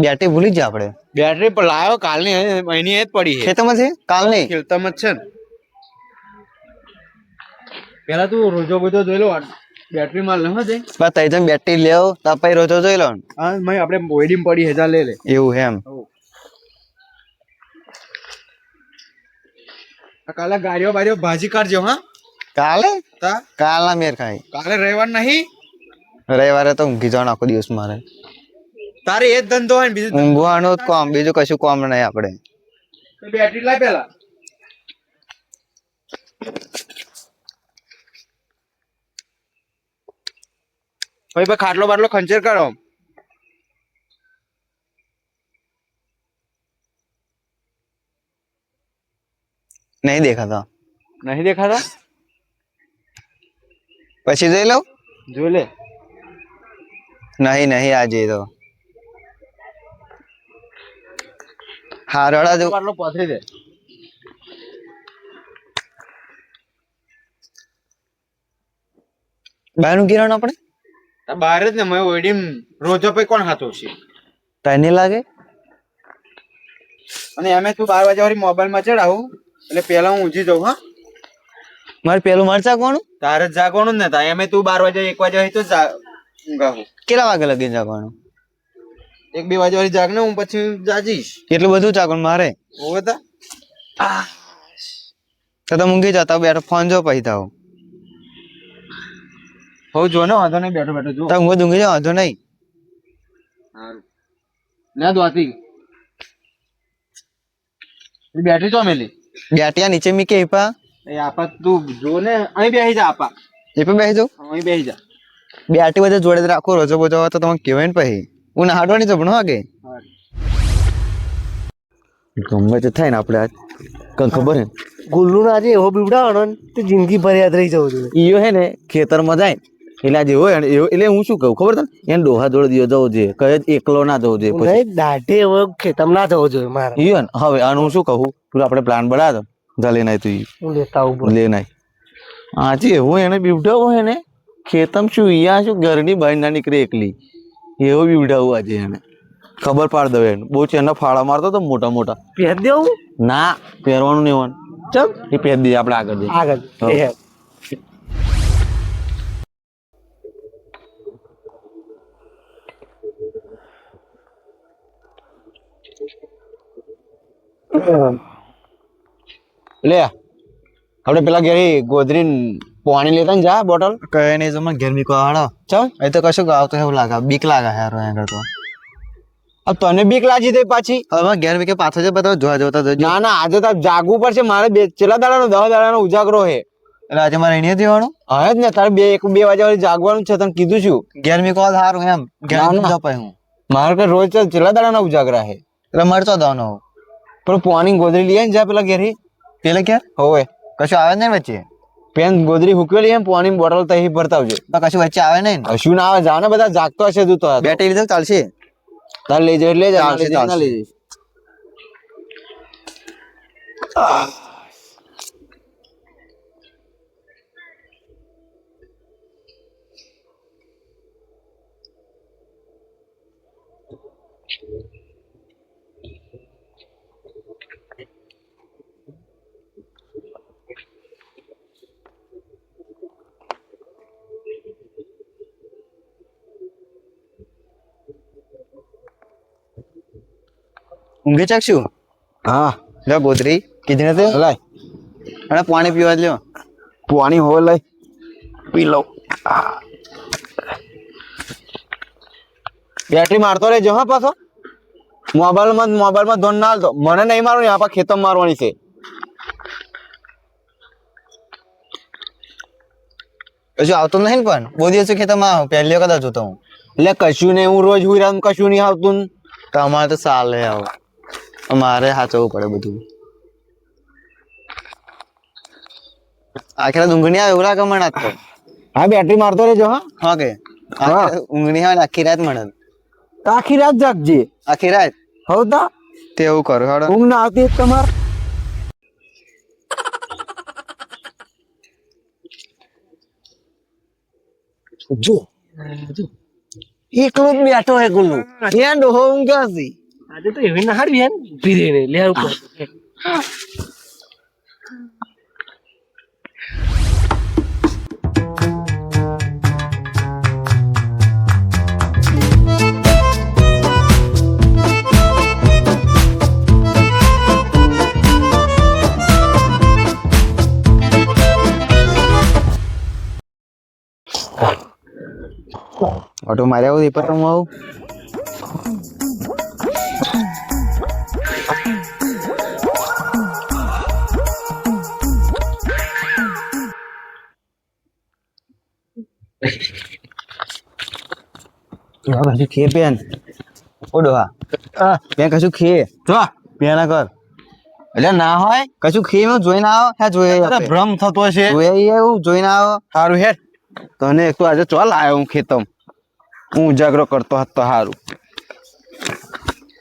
Battery ભૂલી જ આપણે. બેટરી પર લાયો કાલની એની જ પડી છે ખેતરમાં છે કાલની. ખેતરમાં જ છે ને. પેલા તું રોજો બોજો જોઈ લો બેટરી માં લે હે બસ તઈ જઈને બેટરી લેવ તપાઈ રોજો જોઈ લો. હા મેં આપણે બોયડીમ પડી હજાર લે લે એવું એમ. કાલે ગાડીઓ બારીઓ ભાજી કાઢજો હા. કાલે તા કાલના મેર ખાય. કાલે રવિવાર નહીં. રવિવારે તો ઊંઘી જવાનું આખો દિવસ મારે. તારે એ જ ધંધો હોય ને બીજું ઊંઘવાનું જ કામ, બીજું કશું કામ નહીં આપણે. બેટરી લાય પેલા. ભાઈ ખાટલો બાટલો ખંચેર કરો. નહીં દેખાતા. નહીં દેખાતા પછી જોઈ લઉં. જોઈ લે. નહીં નહીં આજે તો હારડા જો બાટલો પથરી દે. બહારનું કિરણ આપણે બહાર જ ને મેં ઓઈડીમ રોજો પે કોણ હાથો છે તને લાગે. અને એમે તું 12 વાગ્યા વાળી મોબાઈલ માં ચડાવું એટલે પેલા હું ઊંઘી જાઉં. હા મારે પેલું મરચા કોનું તારે જ જાગવાનું જ ને તા એમે તું 12 વાગ્યા 1 વાગ્યા હોય તો ઊંઘાવું. કેટલા વાગે લગીને જાગવાનું. 1-2 વાગ્યા વાળી જાગ ને હું પછી જાજીશ. એટલું બધું જાગવાનું મારે. હોવે તા તો તમે ઊંઘી જતા બેઠો ફોન જો પછી થાવ. હો જો ને વાંધો નહીં બેઠો બેઠો જો. તો ઊંઘ ઊંઘી જાવ વાંધો નહીં. સારું ના દોતી બેટરી તો મેલી બેટિયા નીચે મી કે પા એ આપા તું જો ને અહીં બેસી જા આપા. એ પણ બેસી જાવ. અહીં બેસી જા. બેટી બધે જોડે જ રાખો રોજો બોજો તો તમે કહેવાય ને પછી હું નાડવાની તો ભણો વાગે ગમે તે થાય ને આપણે આજ કઈ ખબર હે ગુલ્લુ ના આજે એવો બીવડાવવાનો ને તે જિંદગી ભર યાદ રહી જવું જોઈએ. ઈયો હે ને ખેતરમાં જાય એટલે આજે હોય ને એટલે હું શું કહું ખબર તને એને ડોહા જોડે દિયો જવું જોઈએ કઈ એકલો ના જવું જોઈએ પછી નહીં દાઢે એવો ખેતમ ના થવો જોઈએ મારે. ઈયો ને હવે આનું હું શું કહું તું આપણે પ્લાન બનાવ દો જા લે નાય તું હું લેતા આવું લે નાય આજે એવું એને બીવડાવું હે ને ખેતમ શું ઈયા શું ઘરની બહાર ના નીકળે એકલી એવું બીવડાવું આજે એને ખબર પાડ દઉં એને બહુ છે એના ફાળા મારતો તો મોટા મોટા પહેર દેવું ના પહેરવાનું નહીં હોવાનું ચમ એ પહેર દઈએ આપણે આગળ જઈએ આગળ લે આપણે પેલા ઘેર ગોદરી પાણી લેતા ને જા બોટલ કઈ નહીં જો મને ઘેર મીકો હાડો ચલ એ તો કશું આવતો એવું લાગે બીક લાગે યાર આગળ તો अब તને બીક લાગી દે પાછી હવે ઘેર મીકે પાછો જે બતાવ જોવા જોતા જોજો ના ના આજે તો જાગવું પડશે મારે બે છેલ્લા દાડાનો 10 દાડાનો ઉજાગરો છે એટલે આજે મારે અહીંયા દેવાનું હા જ ને તારે 2 વાગ્યા વાળી જાગવાનું છે તને કીધું છું ઘેર મીકો સારું એમ ઘેર ન જપાય હું મારે કે રોજ છેલ્લા દાડાના ઉજાગરા છે એટલે મરચો દાનો પણ પાણી ગોદરી લઈએ ને જા પેલા ઘેરી પેલે ક્યાં હોવે કશું આવે નહીં વચ્ચે પેન ગોદરી હુકવેલી એમ પાણી બોટલ તો અહીં ભરતા આવજો તો કશું વચ્ચે આવે નહીં કશું ના આવે જાને બધા જાગતો હશે તું તો બેટરી લીધો ચાલશે તાર લઈ જાય એટલે ના લઈ જઈશ ઊંઘે ચાકશું હા લે ગોદરી કીધી ને તે લાય અને પાણી પીવા લ્યો પાણી હોય લઈ પી લો બેટરી મારતો રહેજો હા પાછો મોબાઈલમાં ધોન ના હાલતો મને નહીં મારવાની આપા ખેતમ મારવાની છે કશું આવતો નહીં ને પણ બહુ દિવસે ખેતરમાં પહેલી વખત જોતો હું એટલે કશું નહીં હું રોજ હુઈ રામ કશું નહીં આવતું તમારે તો ચાલે આવો મારે સાચવવું પડે બધું આખરે ઊંઘણી આવે એવું લાગે મને તો હા બેટરી મારતો રહેજો હા હા કે ઊંઘણી આવે આખી રાત મળે આખી રાત જાગજે આખી રાત હવ તા તેવું કરો હેડો ઊંઘ ના આવતી તમારે જો એકલો જ બેઠો હે ગુલ્લુ ત્યાં ડોહો ઊંઘ્યો છે આજે તો એવી ના હારી યાર પીરે ને લે ઉપર ઓટો માર્યા આવું એ પણ આવું કશું ખે પેન ઓડો હા પેન કશું ખે જો પેના કર એટલે ના હોય કશું ખે માં જોઈને આવો હે જોઈએ ભ્રમ થતો છે જોઈએ એવું જોઈને આવો સારું હેડ તને એક તો આજે ચાલ આવ્યો હું ખેતમ હું ઉજાગરો કરતો હતો સારું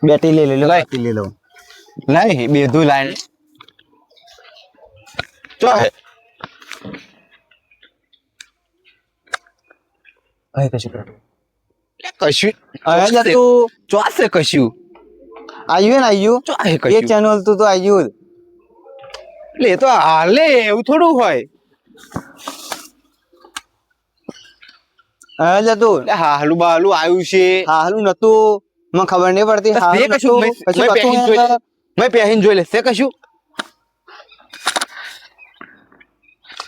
બેટી લઈ લે બેટી લઈ લઉં લાય બેધું લાઈને ચો હે કઈ કશું કર કશું અરે તું ચોસે કશું આવ્યું ને આવ્યું ચોસે કશું એ ચેનલ તું તો આવ્યું લે તો હાલે એવું થોડું હોય અરે તું હાલું બાલું આવ્યું છે હાલું નતું મને ખબર નહીં પડતી હાલું કશું મેં પહેરીને જોઈ લે છે કશું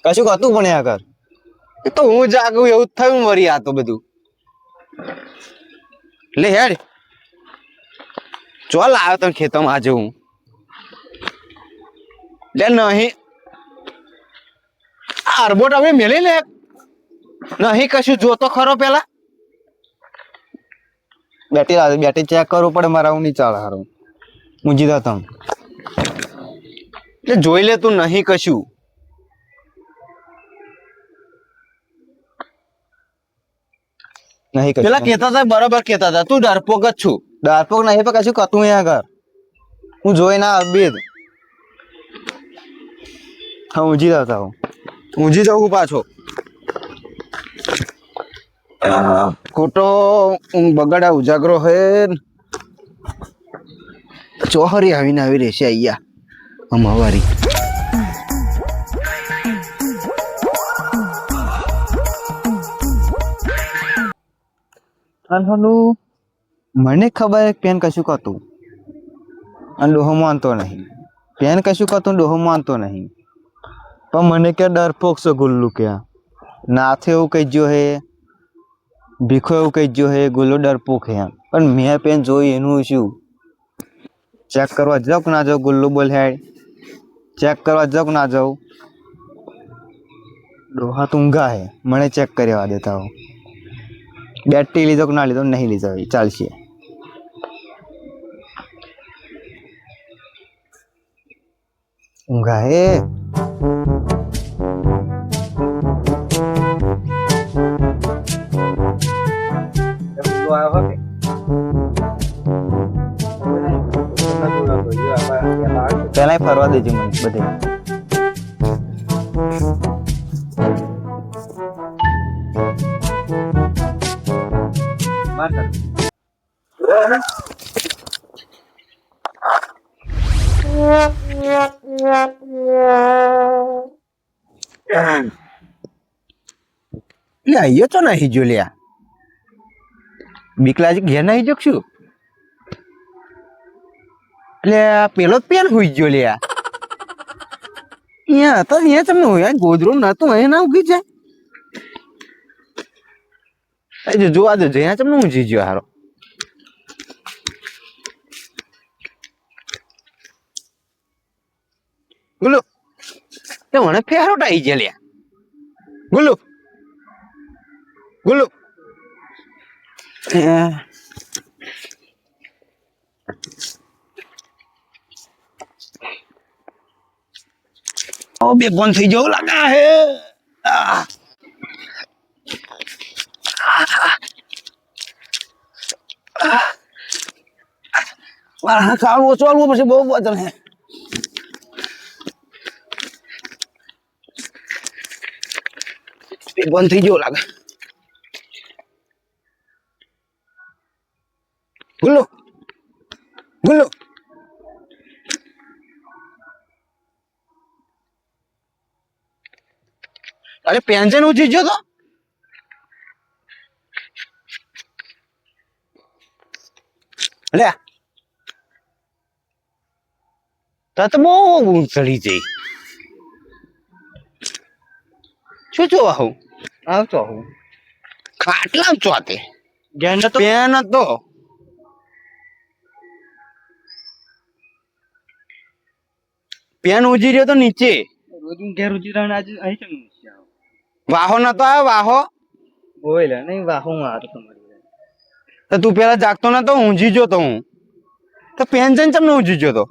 કશું હતું પણ આગળ તો હું જાગું એવું થયું મરી આ તો બધું લે હેડ ચાલ આવ્યો તને ખેતરમાં આજે હું લે નહીં આરબોટ અમે મેલી લે નહીં કશું જોતો ખરો પેલા બેટી ચેક કરવું પડે મારા હું નહીં ચાલે હારું હું જીતા તમ એટલે જોઈ લે તું નહીં કશું નહીં પેલા કેતા હતા બરાબર કેતા હતા તું ડરપોક જ છું ડરપોક નહીં પણ કશું કતું અહીંયા આગળ હું જોઈ ના બેદ હા ઊંઘી જતા હું ઊંઘી જાઉં પાછો ખોટો બગાડા ઉજાગરો હે ચોહરી આવીને આવી રહેશે અહીંયા અમાવારી મને ખબર પેન કશું કતું અને ડોહો માનતો નહીં પેન કશું કતું ડોહો માનતો નહીં પણ મને કે ડરપોક છે ગુલ્લુ ક્યાં નાથે એવું કહી ગયો હે ભીખો એવું કહી ગયો હે ગુલ્લુ ડરપોક હે પણ મેં પેન જોઈ એનું શું ચેક કરવા જાવ કે ના જાવ ગુલ્લુ બોલ હેડ ચેક કરવા જાવ કે ના જાવ ડોહા તો ઊંઘા હે મને ચેક કરવા દેતા હો બેટી લીધો કે ના લીધો નહીં લીધો ચાલશે ઊંઘા હે પેલા ફરવા દેજે મને બધે આયો તો નહીં જો લ્યા બીકલાજી ઘેર નહીં જોકશું એટલે પેલો પેન હુઈ ગયો લ્યા અહીંયા તો અહીંયા તમને હોય ગોદરું નતું અહીંયા ના ઉગી જાય જોવા દો અહીંયા તમને ઊંઘી ગયો હારો ગુલ્લુ તે મને ફેરોટ આવી ગયા લ્યા ગુલ્લુ ગુલ્લુ બે બંધ થઈ જવું લાગા હે ખાવું ચાલવું પછી બહુ વજન હે બંધ થઈ ગયો લાગે ગુલ્લુ ગુલ્લુ અરે પેન્શન ઉઠી ગયો તો લે તા તો બહુ ઊંઘ ચડી જઈ શું જોવા હું આવતો હું ખાટલા ચોતે જ્ઞાન તો પેન હતો પેન ઉજી રહ્યો તો નીચે રોજ ઘેર ઉજીરાને આજે અહીં ચમ વાહો નતો આવ્યો વાહો બોલે નહીં વાહું આ તો તમારી તો તું પેલા જાગતો નતો ઊંઘી ગયો તો હું તો પેન્શન ચમ ઊંઘી ગયો તો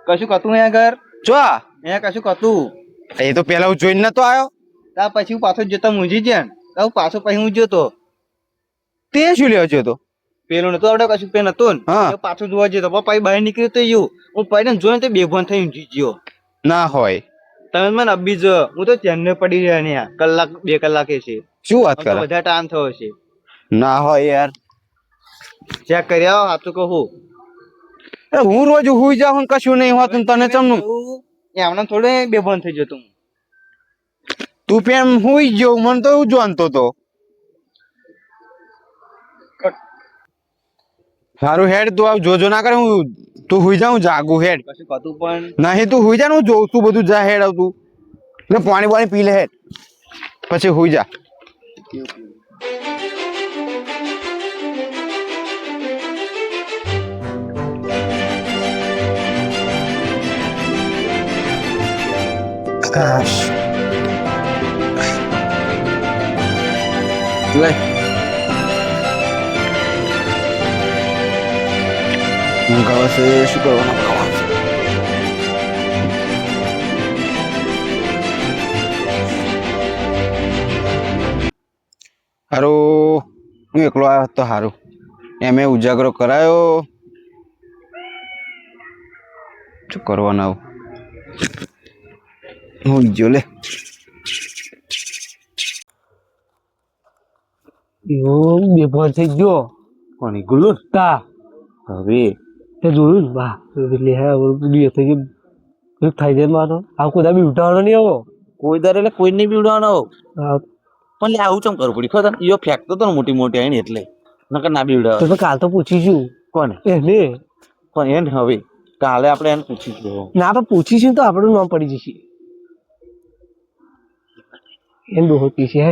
કશું કતું અહીંયા ઘર જો અહીંયા કશું કતું એ તો પેલા હું જોઈને નતો આવ્યો તા પછી હું પાછો જતો મૂંઝી ગયા ને હું પાછો પછી હું જોતો તે શું લેવા ગયો તો પેલો નતો આવડે કશું પેન હતું હા. ને પાછું જોવા જતો પછી બહાર નીકળ્યો તો એવું હું પૈને જોઈને તો બેભાન થઈ ઊંઘી ગયો ના હોય તમે મને અબ્બી જો હું તો ચેન્ને પડી રહ્યા ને કલાક 2 કલાકે છે શું વાત આમ તો કરે બધા ટાઈમ થયો છે ના હોય યાર ચેક કરી આવો સાચું કહું અરે હું રોજ હુઈ જાઉં ને કશું નહીં હોતું ને તને ચમનું એમણે થોડે બેભાન થઈ જતો હું તું પેન હુઈ ગયો મને તો એવું જાણતો તો સારું હેડ તું આવ જોજો ના કરે હું તું હુઈ જાઉં જાગું હેડ કશું કતું પણ નહીં તું હુઈ જા ને હું જોઉં છું બધું જા હેડ આવતું ને પાણી પી લે હેડ પછી હુઈ જા લે ઊંઘ આવે છે શું કરવાનું હારું હું એકલો આવ્યો તો સારું એમે ઉજાગરો કરાયો શું કરવાના હું જો લે એવો બેભાન થઈ ગયો કોની ગુલ્લુ તા હવે તે જોયું ને બા એટલે હે બે થઈ ગયું કંઈક થઈ જાય મારો આ કોઈ દાબી ઉઠાવવાનો નહીં આવો કોઈ દર એટલે કોઈ નહીં બીવડાવવાનો હા, પણ લે આવું ચમ કરવું પડી ખબર ઈયો ફેંકતો તો ને મોટી મોટી આઈને એટલે નકર ના બીવડાવ તો કાલ તો પૂછીશું કોને એને પણ એને હવે કાલે આપણે એને પૂછીશું ના આપણે પૂછીશું તો આપણું નામ પડી જશે એને બહુ પીશે હે